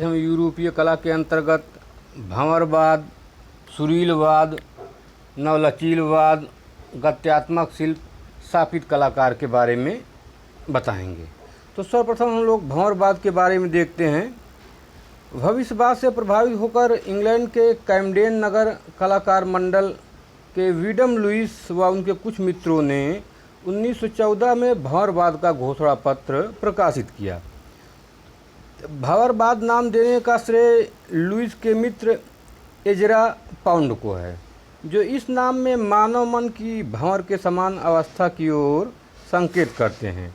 हम यूरोपीय कला के अंतर्गत भंवरवाद, सुरीलवाद, नवलचीलवाद, गत्यात्मक शिल्प, स्थापित कलाकार के बारे में बताएंगे। तो सर्वप्रथम हम लोग भंवरवाद के बारे में देखते हैं। भविष्यवाद से प्रभावित होकर इंग्लैंड के कैमडेन नगर कलाकार मंडल के विडम लुइस व उनके कुछ मित्रों ने 1914 में भंवरवाद का घोषणा पत्र प्रकाशित किया। भंवरवाद नाम देने का श्रेय लुइस के मित्र एजरा पाउंड को है, जो इस नाम में मानव मन की भंवर के समान अवस्था की ओर संकेत करते हैं।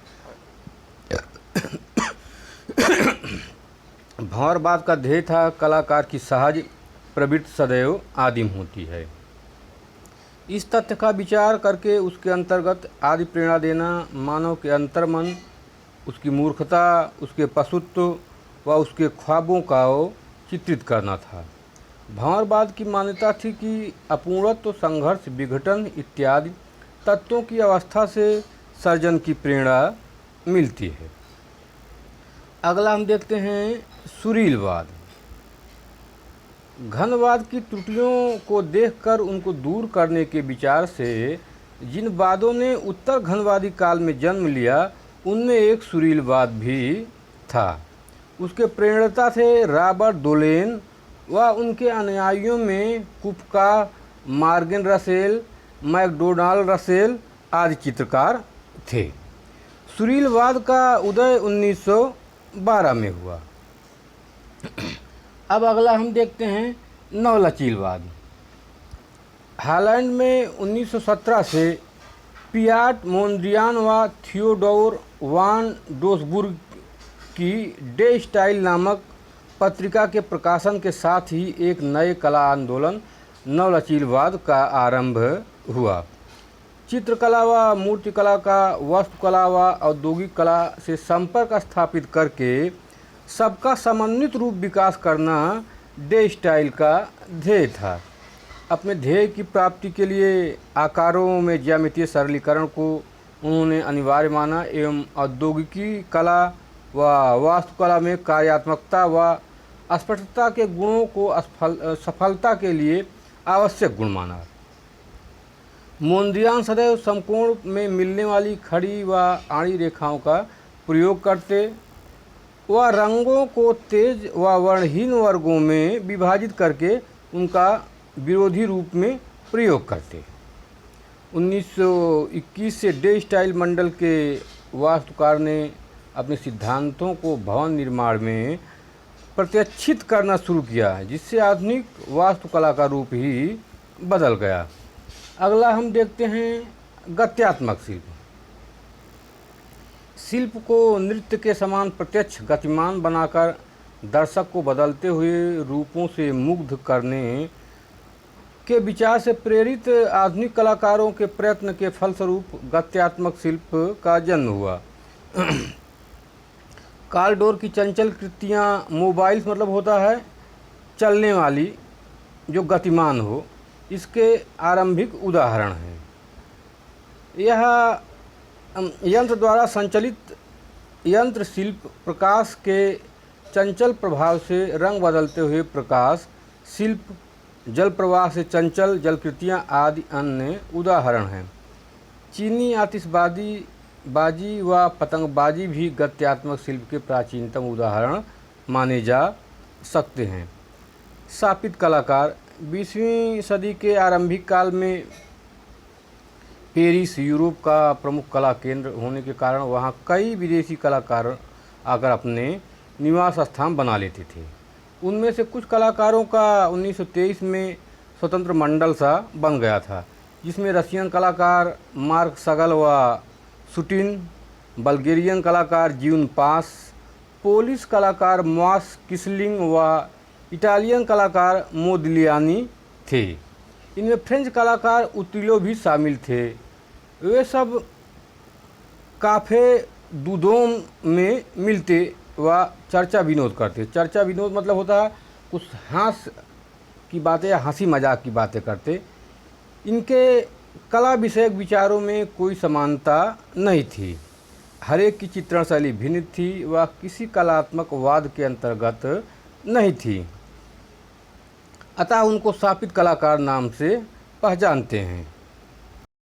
भंवरवाद का ध्येय था कलाकार की सहज प्रवृत्ति सदैव आदिम होती है। इस तथ्य का विचार करके उसके अंतर्गत आदि प्रेरणा देना मानव के अंतर्मन, उसकी मूर्खता, उसके पशुत्व व उसके ख्वाबों का चित्रित करना था। भंवरवाद की मान्यता थी कि अपूर्णत्व, संघर्ष, विघटन इत्यादि तत्वों की अवस्था से सर्जन की प्रेरणा मिलती है। अगला हम देखते हैं सुरीलवाद। घनवाद की त्रुटियों को देखकर उनको दूर करने के विचार से जिन वादों ने उत्तर घनवादी काल में जन्म लिया, उनमें एक सुरीलवाद भी था। उसके प्रेरणता थे रॉबर्ट डोलेन व उनके अनुयायियों में कुफका, मॉर्गन रसेल, मैकडोनाल्ड रसेल आदि चित्रकार थे। सुरीलवाद का उदय 1912 में हुआ। अब अगला हम देखते हैं नवलचीलवाद। हॉलैंड में 1917 से पियाट मोंद्रियान व थियोडोर वान डोसबुर्ग की डे स्टाइल नामक पत्रिका के प्रकाशन के साथ ही एक नए कला आंदोलन नवलचीलवाद का आरंभ हुआ। चित्रकला व मूर्तिकला का वास्तुकला व औद्योगिक कला से संपर्क स्थापित करके सबका समन्वित रूप विकास करना डे स्टाइल का ध्येय था। अपने ध्येय की प्राप्ति के लिए आकारों में ज्यामितीय सरलीकरण को उन्होंने अनिवार्य माना एवं औद्योगिकी कला व वास्तुकला में कार्यात्मकता व स्पष्टता के गुणों को सफलता के लिए आवश्यक गुण माना। मोंद्रियान सदैव समकोण में मिलने वाली खड़ी व आड़ी रेखाओं का प्रयोग करते व रंगों को तेज व वर्णहीन वर्गों में विभाजित करके उनका विरोधी रूप में प्रयोग करते। 1921 से डे स्टाइल मंडल के वास्तुकार ने अपने सिद्धांतों को भवन निर्माण में प्रत्यक्षित करना शुरू किया, जिससे आधुनिक वास्तुकला का रूप ही बदल गया। अगला हम देखते हैं गत्यात्मक शिल्प। शिल्प को नृत्य के समान प्रत्यक्ष गतिमान बनाकर दर्शक को बदलते हुए रूपों से मुग्ध करने के विचार से प्रेरित आधुनिक कलाकारों के प्रयत्न के फलस्वरूप गत्यात्मक शिल्प का जन्म हुआ। कार्लडोर की चंचल कृतियाँ, मोबाइल्स मतलब होता है चलने वाली, जो गतिमान हो, इसके आरंभिक उदाहरण हैं। यह यंत्र द्वारा संचालित यंत्र शिल्प प्रकाश के चंचल प्रभाव से रंग बदलते हुए प्रकाश शिल्प, जल प्रवाह से चंचल जलकृतियाँ आदि अन्य उदाहरण हैं। चीनी आतिशबाजी व पतंगबाजी भी गत्यात्मक शिल्प के प्राचीनतम उदाहरण माने जा सकते हैं। स्थापित कलाकार 20वीं सदी के आरंभिक काल में पेरिस यूरोप का प्रमुख कला केंद्र होने के कारण वहाँ कई विदेशी कलाकार आकर अपने निवास स्थान बना लेते थे। उनमें से कुछ कलाकारों का 1923 में स्वतंत्र मंडल सा बन गया था, जिसमें रशियन कलाकार मार्क शगल व सुटिन, बल्गेरियन कलाकार जीवन पास, पोलिश कलाकार मॉस किसलिंग व इटालियन कलाकार मोदिलियानी थे। इनमें फ्रेंच कलाकार उतिलो भी शामिल थे। वे सब काफ़े दूदोम में मिलते व चर्चा विनोद करते। चर्चा विनोद मतलब होता है कुछ हास की बातें या हंसी मजाक की बातें करते। इनके कला विषयक विचारों में कोई समानता नहीं थी। हर एक की चित्रण शैली भिन्न थी व किसी कलात्मक वाद के अंतर्गत नहीं थी, अतः उनको स्थापित कलाकार नाम से पहचानते हैं।